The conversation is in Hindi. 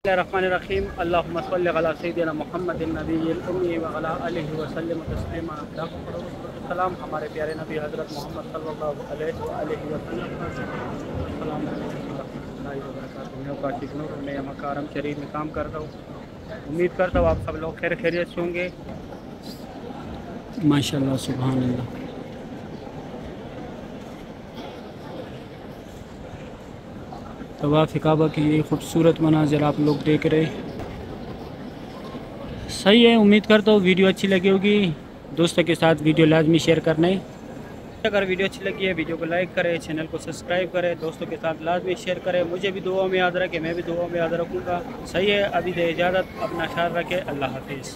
रहीम अल्लाहुम्मा सल्लि अला सय्यिदिना मुहम्मदिन नबिय्यिल उम्मी व अला आलिहि व सल्लम तस्लीमा। सलाम हमारे प्यारे नबी हज़रत मोहम्मद सल्लल्लाहु अलैहि वसल्लम। अस्सलामु अलैकुम व रहमतुल्लाहि व बरकातुहू। मैं काशिफ नूर, मैं मकारम शरीफ में काम करता हूँ। उम्मीद करता हूँ आप सब लोग खैर खैरियत से होंगे। माशाअल्लाह सुभान अल्लाह। तवाफ़ काबा की ये खूबसूरत मनाज़िर आप लोग देख रहे। सही है, उम्मीद करता हूँ वीडियो अच्छी लगी होगी। दोस्तों के साथ वीडियो लाजमी शेयर करना है। अगर वीडियो अच्छी लगी है वीडियो को लाइक करें, चैनल को सब्सक्राइब करें, दोस्तों के साथ लाजमी शेयर करें। मुझे भी दुआ में याद रखें, मैं भी दुआ में याद रखूँगा। सही है, अभी दे इजाज़त, अपना ख्याल रखें। अल्लाह हाफिज़।